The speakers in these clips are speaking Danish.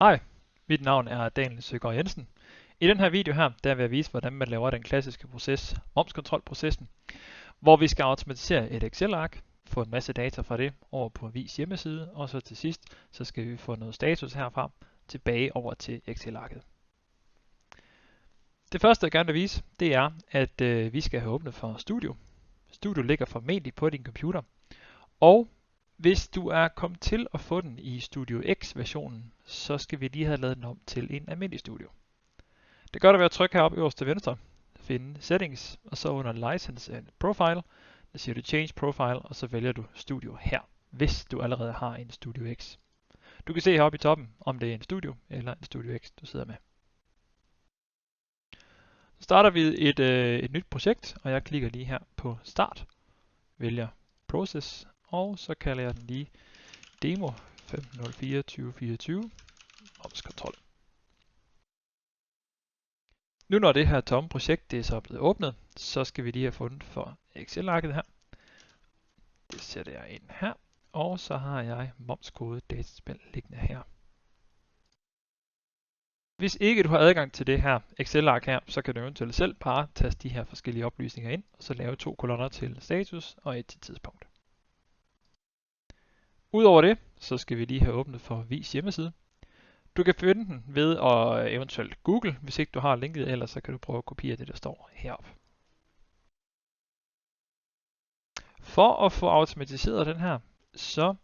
Hej, mit navn er Daniel Søgaard Jensen. I den her video her, der vil jeg vise, hvordan man laver den klassiske proces, momskontrolprocessen, hvor vi skal automatisere et Excel-ark, få en masse data fra det over på Vis hjemmeside, og så til sidst, så skal vi få noget status herfra tilbage over til Excel-arket. Det første, jeg gerne vil vise, det er, at vi skal have åbnet for Studio. Studio ligger formentlig på din computer, og hvis du er kommet til at få den i Studio X-versionen, så skal vi lige have lavet den om til en almindelig Studio. Det gør du ved at trykke heroppe øverst til venstre, finde Settings, og så under License and Profile, der siger du Change Profile, og så vælger du Studio her, hvis du allerede har en Studio X. Du kan se heroppe i toppen, om det er en Studio eller en Studio X, du sidder med. Så starter vi et nyt projekt, og jeg klikker lige her på Start, vælger Process, og så kalder jeg den lige Demo 1504-2024 momskontrol. Nu når det her tomme projekt det er så blevet åbnet, så skal vi lige have fundet for Excel-arket her. Det sætter jeg ind her, og så har jeg momskode dataspil liggende her. Hvis ikke du har adgang til det her Excel-ark her, så kan du eventuelt selv bare taste de her forskellige oplysninger ind, og så lave 2 kolonner til status og 1 til tidspunkt. Udover det, så skal vi lige have åbnet for Vis hjemmeside. Du kan finde den ved at eventuelt Google, hvis ikke du har linket, ellers så kan du prøve at kopiere det, der står heroppe. For at få automatiseret den her, så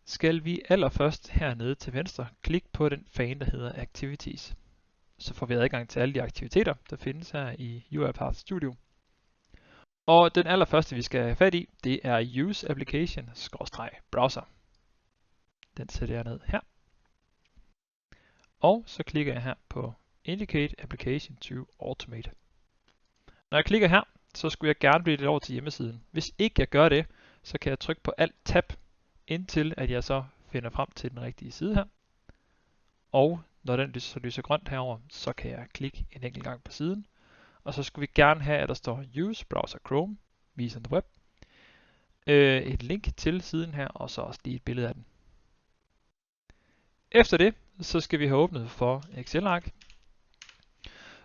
skal vi allerførst hernede til venstre klikke på den fane, der hedder Activities. Så får vi adgang til alle de aktiviteter, der findes her i UiPath Studio. Og den allerførste, vi skal have fat i, det er Use Application-Browser. Den sætter jeg ned her. Og så klikker jeg her på Indicate Application to Automate. Når jeg klikker her, så skulle jeg gerne blive lidt over til hjemmesiden. Hvis ikke jeg gør det, så kan jeg trykke på Alt-Tab, indtil at jeg så finder frem til den rigtige side her. Og når den så lyser grønt herover, så kan jeg klikke en enkelt gang på siden. Og så skulle vi gerne have, at der står Use Browser Chrome, Vis on the Web. Et link til siden her, og så også lige et billede af den. Efter det, så skal vi have åbnet for Excel-ark.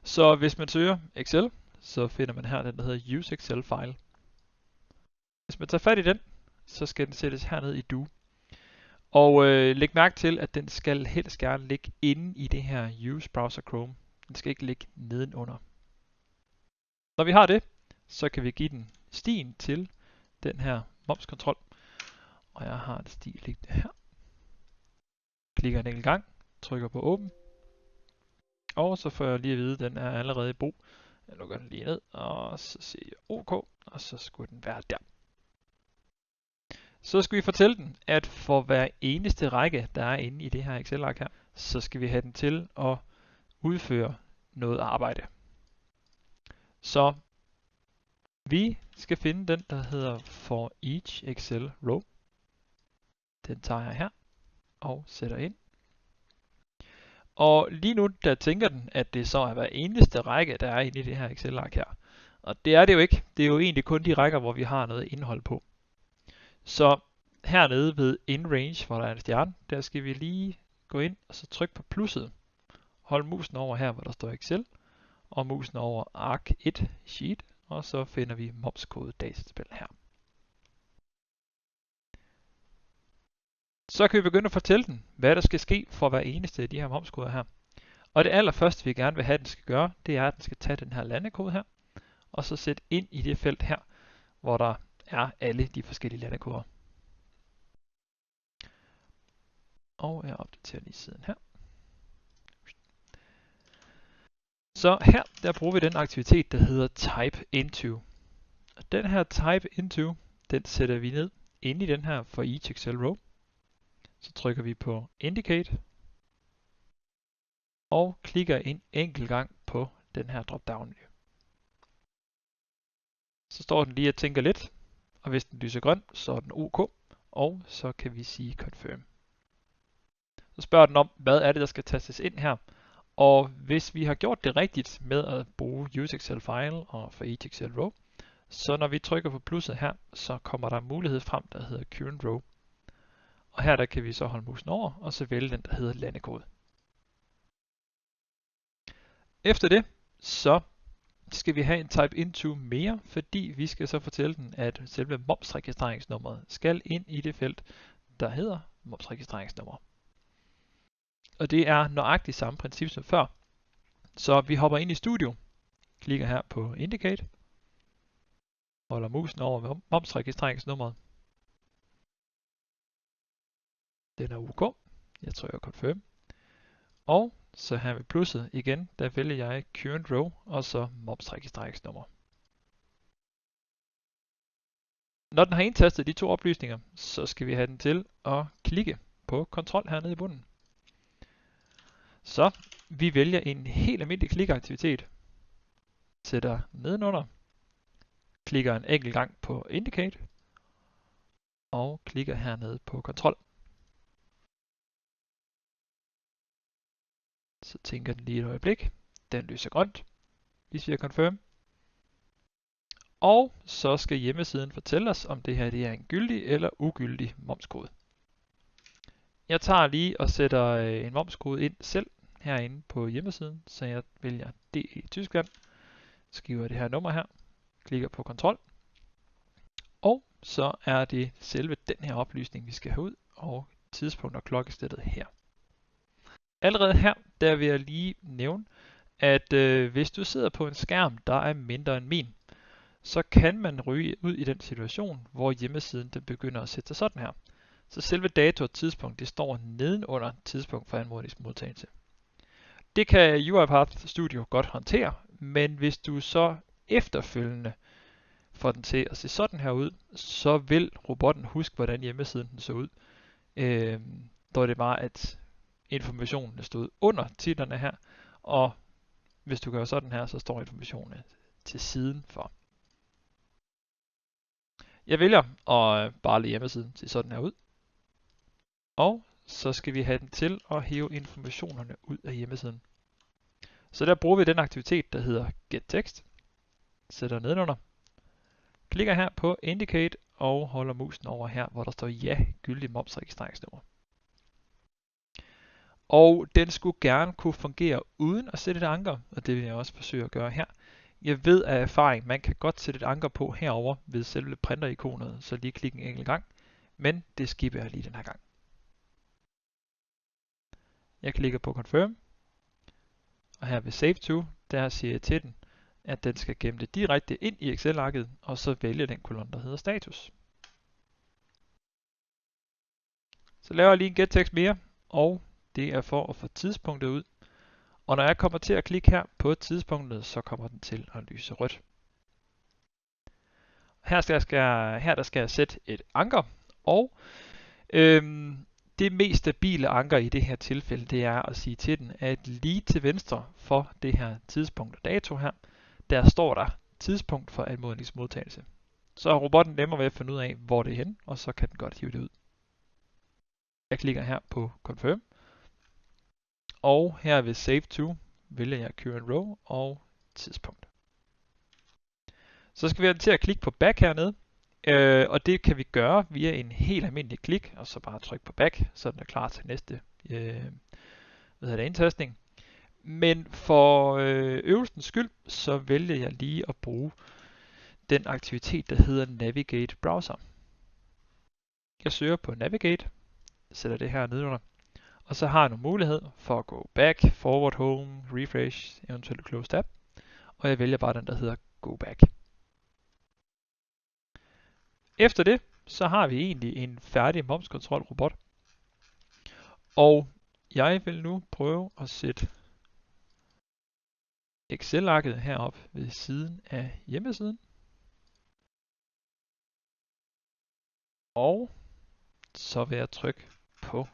Så hvis man søger Excel, så finder man her den, der hedder Use Excel File. Hvis man tager fat i den, så skal den sættes herned i Do. Og læg mærke til, at den skal helst gerne ligge inde i det her Use Browser Chrome. Den skal ikke ligge nedenunder. Når vi har det, så kan vi give den stien til den her momskontrol. Og jeg har en sti liggende her. Klikker en enkelt gang, trykker på Åbn. Og så får jeg lige at vide, at den er allerede i brug. Jeg lukker den lige ned, og så siger jeg OK, og så skulle den være der. Så skal vi fortælle den, at for hver eneste række, der er inde i det her Excel-ark her, så skal vi have den til at udføre noget arbejde. Så vi skal finde den, der hedder For Each Excel Row. Den tager jeg her og sætter ind. Og lige nu, der tænker den, at det så er hver eneste række, der er inde i det her Excel-ark her. Og det er det jo ikke. Det er jo egentlig kun de rækker, hvor vi har noget indhold på. Så hernede ved In Range, hvor der er en stjerne, der skal vi lige gå ind og så trykke på plusset. Hold musen over her, hvor der står Excel, og musen over Ark 1 Sheet, og så finder vi momskode dataspil her. Så kan vi begynde at fortælle den, hvad der skal ske for hver eneste af de her momskoder her. Og det allerførste, vi gerne vil have, den skal gøre, det er, at den skal tage den her landekode her, og så sætte ind i det felt her, hvor der er alle de forskellige landekoder. Og jeg opdaterer lige siden her. Så her, der bruger vi den aktivitet, der hedder Type Into. Og den her Type Into, den sætter vi ned inde i den her For Each Excel Row. Så trykker vi på Indicate, og klikker en enkelt gang på den her drop-down menu. Så står den lige og tænker lidt, og hvis den lyser grøn, så er den OK, og så kan vi sige Confirm. Så spørger den om, hvad er det, der skal tastes ind her, og hvis vi har gjort det rigtigt med at bruge Use Excel File og For Each Excel Row, så når vi trykker på plusset her, så kommer der en mulighed frem, der hedder Current Row. Og her der kan vi så holde musen over, og så vælge den, der hedder landekode. Efter det, så skal vi have en type into mere, fordi vi skal så fortælle den, at selve momsregistreringsnummeret skal ind i det felt, der hedder momsregistreringsnummer. Og det er nøjagtigt samme princip som før. Så vi hopper ind i Studio, klikker her på Indicate, holder musen over ved momsregistreringsnummeret. Den er OK. Jeg trykker Confirm. Og så her ved plusset igen, der vælger jeg Current Row og så momsregistreringsnummer. Når den har indtastet de to oplysninger, så skal vi have den til at klikke på kontrol hernede i bunden. Så vi vælger en helt almindelig klikaktivitet, sætter nedenunder, klikker en enkelt gang på Indicate, og klikker hernede på kontrol. Så tænker den lige et øjeblik. Den lyser grønt. Vi siger Confirm. Og så skal hjemmesiden fortælle os, om det her det er en gyldig eller ugyldig momskode. Jeg tager lige og sætter en momskode ind selv herinde på hjemmesiden, så jeg vælger DE Tyskland, skriver det her nummer her, klikker på kontrol, og så er det selve den her oplysning, vi skal have ud, og tidspunkt og klokkeslættet her. Allerede her, der vil jeg lige nævne, at hvis du sidder på en skærm, der er mindre end min, så kan man ryge ud i den situation, hvor hjemmesiden den begynder at sætte sig sådan her. Så selve dato og tidspunkt, det står nedenunder tidspunkt for anmodningsmodtagelse. Det kan UiPath Studio godt håndtere, men hvis du så efterfølgende får den til at se sådan her ud, så vil robotten huske, hvordan hjemmesiden den så ud. Da det var, at informationen stod under titlerne her, og hvis du gør sådan her, så står informationen til siden for. Jeg vælger at bare lade hjemmesiden se sådan her ud. Og så skal vi have den til at hæve informationerne ud af hjemmesiden. Så der bruger vi den aktivitet, der hedder getText. Sætter nedenunder. Klikker her på Indicate og holder musen over her, hvor der står ja, gyldig momsregistreringsnummer. Og den skulle gerne kunne fungere uden at sætte et anker, og det vil jeg også forsøge at gøre her. Jeg ved af erfaring, man kan godt sætte et anker på herover ved selve printer-ikonet, så lige klik en enkelt gang, men det skipper jeg lige den her gang. Jeg klikker på Confirm, og her ved Save To, der siger jeg til den, at den skal gemme det direkte ind i Excel-arket, og så vælge den kolonne, der hedder status. Så laver jeg lige en getText mere, og det er for at få tidspunktet ud. Og når jeg kommer til at klikke her på tidspunktet, så kommer den til at lyse rødt. Her skal jeg sætte et anker, og det mest stabile anker i det her tilfælde, det er at sige til den, at lige til venstre for det her tidspunkt og dato her, der står der tidspunkt for anmodningsmodtagelse. Så er robotten nemmere ved at finde ud af, hvor det er henne, og så kan den godt hive det ud. Jeg klikker her på Confirm, og her ved Save To vælger jeg Current Row og tidspunkt. Så skal vi have til at klikke på Back hernede, og det kan vi gøre via en helt almindelig klik, og så bare trykke på Back, så den er klar til næste indtastning. Men for øvelsens skyld, så vælger jeg lige at bruge den aktivitet, der hedder Navigate Browser. Jeg søger på Navigate, sætter det her nedenunder, og så har jeg nogle muligheder for at gå back, forward, home, refresh, eventuelt close tab, og jeg vælger bare den, der hedder Go Back. Efter det, så har vi egentlig en færdig momskontrolrobot. Og jeg vil nu prøve at sætte Excel-arket herop ved siden af hjemmesiden. Og så vil jeg trykke på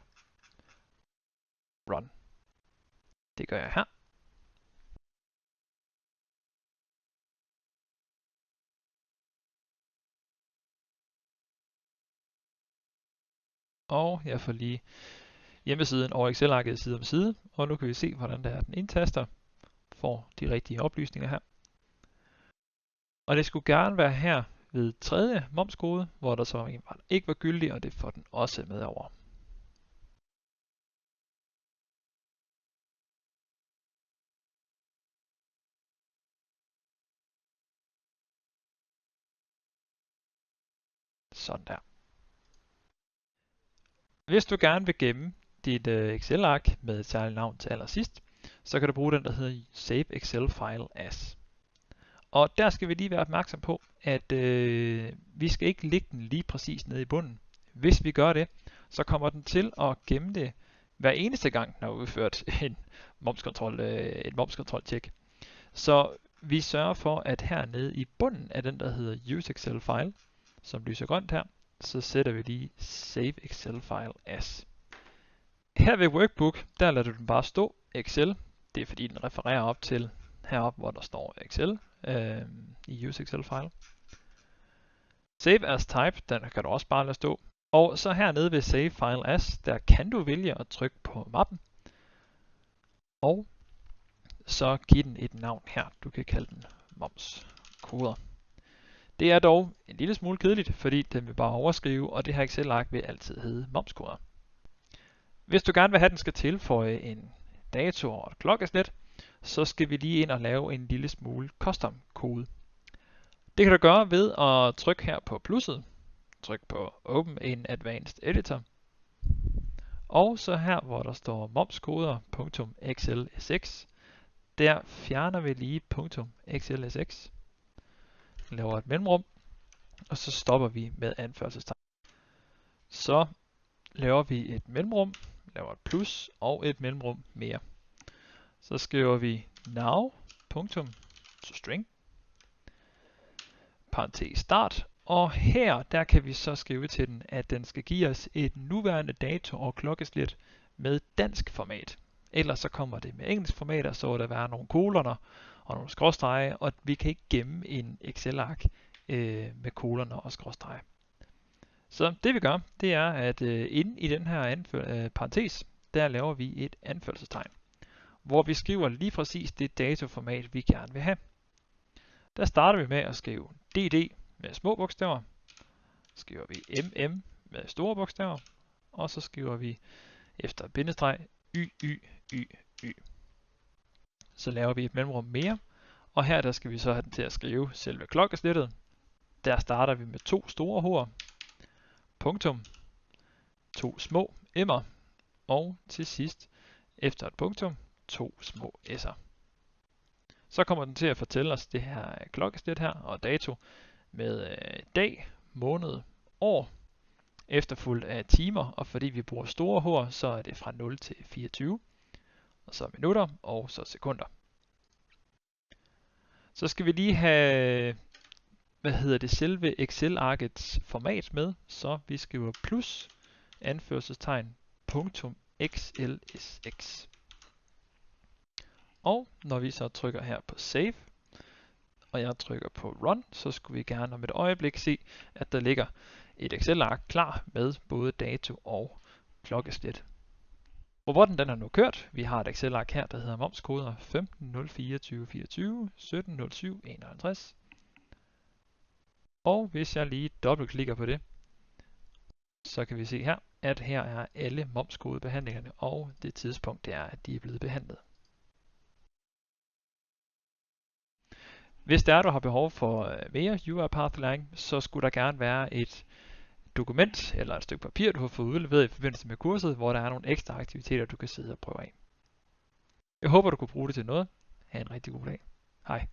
Run. Det gør jeg her. Og jeg får lige hjemmesiden og Excel-arket side om side, og nu kan vi se, hvordan der er den indtaster, får de rigtige oplysninger her. Og det skulle gerne være her ved tredje momskode, hvor der så ikke var gyldig, og det får den også med over. Sådan der. Hvis du gerne vil gemme dit Excel-ark med et særligt navn til allersidst, så kan du bruge den, der hedder Save Excel File As. Og der skal vi lige være opmærksom på, at vi skal ikke lægge den lige præcis nede i bunden. Hvis vi gør det, så kommer den til at gemme det hver eneste gang, den har udført et momskontrol-tjek. Så vi sørger for, at hernede i bunden af den, der hedder Use Excel File, som lyser grønt her, så sætter vi lige Save Excel File As. Her ved Workbook, der lader du den bare stå Excel. Det er fordi den refererer op til heroppe, hvor der står Excel i Use Excel File. Save As Type, den kan du også bare lade stå. Og så hernede ved Save File As, der kan du vælge at trykke på mappen. Og så giv den et navn her. Du kan kalde den momskoder. Det er dog en lille smule kedeligt, fordi den vil bare overskrive, og det her Excel-ark vil altid hedde momskoder. Hvis du gerne vil have, at den skal tilføje en dato og et klokkeslæt, så skal vi lige ind og lave en lille smule custom kode. Det kan du gøre ved at trykke her på plusset, tryk på Open in Advanced Editor, og så her, hvor der står momskoder.xlsx, der fjerner vi lige .xlsx, laver et mellemrum, og så stopper vi med anførselstegn. Så laver vi et mellemrum, laver et plus og et mellemrum mere. Så skriver vi now.toString, parentes start, og her der kan vi så skrive til den, at den skal give os et nuværende dato og klokkeslæt med dansk format. Ellers så kommer det med engelsk format, og så vil der være nogle koloner og nogle skråstrege, og vi kan ikke gemme en Excel-ark med koloner og skråstrege. Så det vi gør, det er, at inde i den her parentes, der laver vi et anførselstegn, hvor vi skriver lige præcis det datoformat, vi gerne vil have. Der starter vi med at skrive DD med små bogstaver, skriver vi MM med store bogstaver, og så skriver vi efter bindestreg YYYY. Så laver vi et mellemrum mere, og her der skal vi så have den til at skrive selve klokkeslættet. Der starter vi med 2 store H'er, punktum, 2 små M'er, og til sidst, efter et punktum, 2 små S'er. Så kommer den til at fortælle os det her klokkeslæt her, og dato med dag, måned, år, efterfulgt af timer, og fordi vi bruger store H'er, så er det fra 0 til 24, og så minutter, og så sekunder. Så skal vi lige have selve Excel-arkets format med, så vi skriver plus anførselstegn .xlsx. Og når vi så trykker her på Save, og jeg trykker på Run, så skulle vi gerne om et øjeblik se, at der ligger et Excel-ark klar med både dato og klokkeslæt. Robotten den er nu kørt. Vi har et Excel-ark her, der hedder momskoder 15.04.2024, 17.07.51. Og hvis jeg lige dobbeltklikker på det, så kan vi se her, at her er alle momskodebehandlingerne, og det tidspunkt det er, at de er blevet behandlet. Hvis der er, du har behov for mere UiPath-læring, så skulle der gerne være et dokument eller et stykke papir, du har fået udleveret i forbindelse med kurset, hvor der er nogle ekstra aktiviteter, du kan sidde og prøve af. Jeg håber, du kunne bruge det til noget. Ha' en rigtig god dag. Hej.